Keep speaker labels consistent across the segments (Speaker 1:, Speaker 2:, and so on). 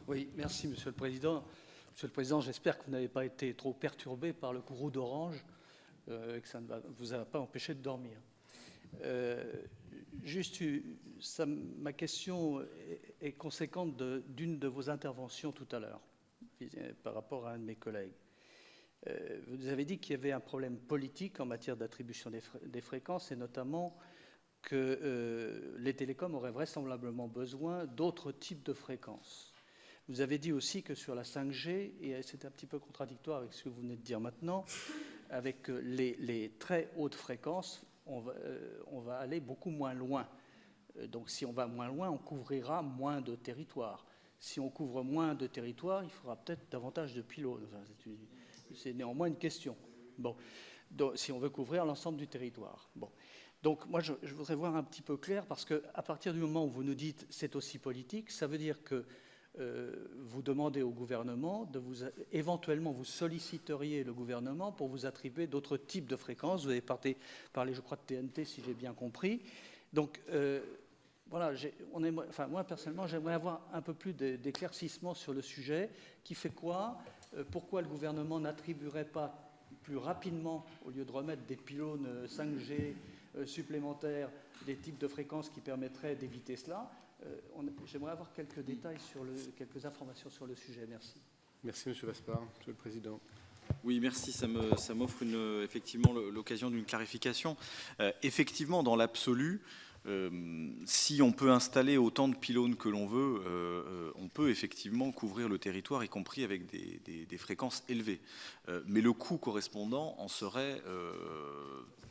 Speaker 1: Oui, merci Monsieur le Président. Monsieur le Président, j'espère que vous n'avez pas été trop perturbé par le courroux d'orange et que ça ne vous a pas empêché de dormir. Juste, ma question est conséquente d'une de vos interventions tout à l'heure par rapport à un de mes collègues. Vous avez dit qu'il y avait un problème politique en matière d'attribution des fréquences et notamment que les télécoms auraient vraisemblablement besoin d'autres types de fréquences. Vous avez dit aussi que sur la 5G, et c'est un petit peu contradictoire avec ce que vous venez de dire maintenant, avec les très hautes fréquences, on va aller beaucoup moins loin. Donc si on va moins loin, on couvrira moins de territoires. Si on couvre moins de territoires, il faudra peut-être davantage de pylônes. Enfin, c'est néanmoins une question. Bon, donc, si on veut couvrir l'ensemble du territoire. Bon. Donc moi, je voudrais voir un petit peu clair, parce qu'à partir du moment où vous nous dites c'est aussi politique, ça veut dire que vous demandez au gouvernement éventuellement vous solliciteriez le gouvernement pour vous attribuer d'autres types de fréquences. Vous avez parlé, je crois, de TNT, si j'ai bien compris. Donc voilà, moi personnellement, j'aimerais avoir un peu plus d'éclaircissement sur le sujet. Qui fait quoi? Pourquoi le gouvernement n'attribuerait pas plus rapidement, au lieu de remettre des pylônes 5G supplémentaires, des types de fréquences qui permettraient d'éviter cela? J'aimerais avoir quelques détails, quelques informations sur le sujet. Merci.
Speaker 2: Merci, M. Vaspart. Monsieur le Président.
Speaker 3: Oui, merci. Ça m'offre effectivement l'occasion d'une clarification. Effectivement, dans l'absolu, si on peut installer autant de pylônes que l'on veut, on peut effectivement couvrir le territoire, y compris avec des fréquences élevées. Mais le coût correspondant en serait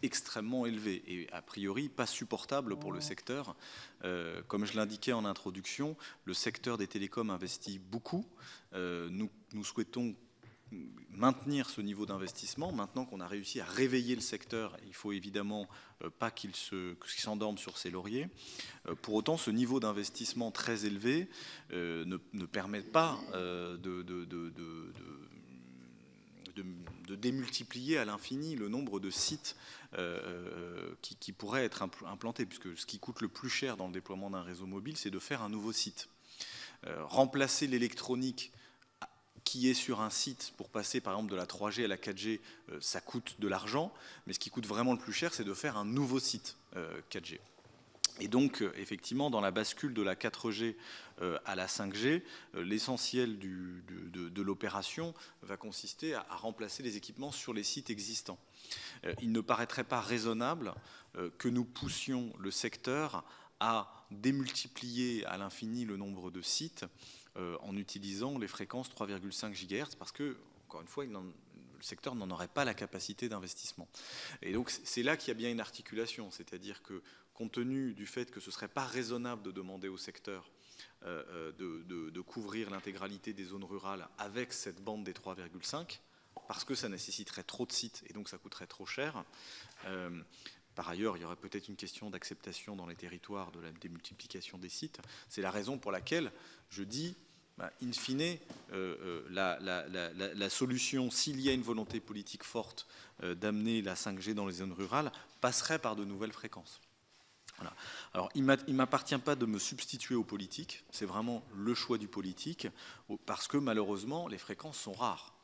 Speaker 3: extrêmement élevé et a priori pas supportable pour le secteur. Comme je l'indiquais en introduction, le secteur des télécoms investit beaucoup. Nous souhaitons maintenir ce niveau d'investissement. Maintenant qu'on a réussi à réveiller le secteur, il faut évidemment pas qu'il s'endorme sur ses lauriers. Pour autant, ce niveau d'investissement très élevé ne permet pas de démultiplier à l'infini le nombre de sites qui pourraient être implantés, puisque ce qui coûte le plus cher dans le déploiement d'un réseau mobile, c'est de faire un nouveau site. Remplacer l'électronique qui est sur un site pour passer par exemple de la 3G à la 4G, ça coûte de l'argent, mais ce qui coûte vraiment le plus cher, c'est de faire un nouveau site 4G. Et donc, effectivement, dans la bascule de la 4G à la 5G, l'essentiel de l'opération va consister à remplacer les équipements sur les sites existants. Il ne paraîtrait pas raisonnable que nous poussions le secteur à démultiplier à l'infini le nombre de sites en utilisant les fréquences 3,5 GHz, parce que, encore une fois, le secteur n'en aurait pas la capacité d'investissement. Et donc, c'est là qu'il y a bien une articulation, c'est-à-dire que, compte tenu du fait que ce ne serait pas raisonnable de demander au secteur de couvrir l'intégralité des zones rurales avec cette bande des 3,5, parce que ça nécessiterait trop de sites et donc ça coûterait trop cher. Par ailleurs, il y aurait peut-être une question d'acceptation dans les territoires de la démultiplication des sites. C'est la raison pour laquelle je dis, in fine, la solution, s'il y a une volonté politique forte d'amener la 5G dans les zones rurales, passerait par de nouvelles fréquences. Voilà. Alors, il ne m'appartient pas de me substituer aux politiques, c'est vraiment le choix du politique, parce que malheureusement, les fréquences sont rares.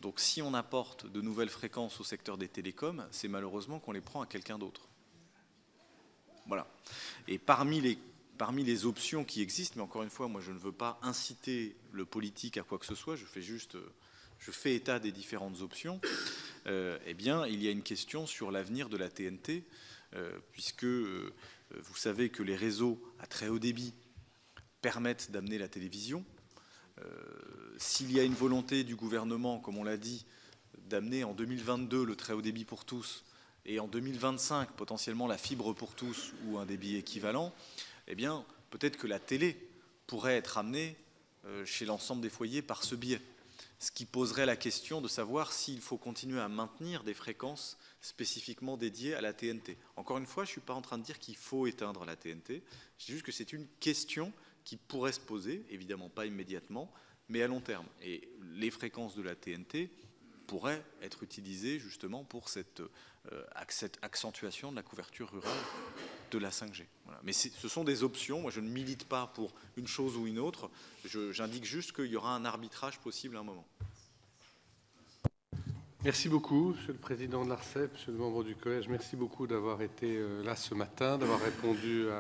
Speaker 3: Donc si on apporte de nouvelles fréquences au secteur des télécoms, c'est malheureusement qu'on les prend à quelqu'un d'autre. Voilà. Et parmi les options qui existent, mais encore une fois, moi je ne veux pas inciter le politique à quoi que ce soit, je fais état des différentes options, eh bien il y a une question sur l'avenir de la TNT, puisque vous savez que les réseaux à très haut débit permettent d'amener la télévision. S'il y a une volonté du gouvernement, comme on l'a dit, d'amener en 2022 le très haut débit pour tous et en 2025 potentiellement la fibre pour tous ou un débit équivalent, eh bien peut-être que la télé pourrait être amenée chez l'ensemble des foyers par ce biais. Ce qui poserait la question de savoir s'il faut continuer à maintenir des fréquences spécifiquement dédiées à la TNT. Encore une fois, je ne suis pas en train de dire qu'il faut éteindre la TNT, je dis juste que c'est une question qui pourrait se poser, évidemment pas immédiatement, mais à long terme. Et les fréquences de la TNT pourrait être utilisé justement pour cette accentuation de la couverture rurale de la 5G. Voilà. Mais ce sont des options. Moi, je ne milite pas pour une chose ou une autre. J'indique juste qu'il y aura un arbitrage possible à un moment.
Speaker 2: Merci beaucoup, Monsieur le Président de l'ARCEP, Monsieur le membre du Collège. Merci beaucoup d'avoir été là ce matin, d'avoir répondu à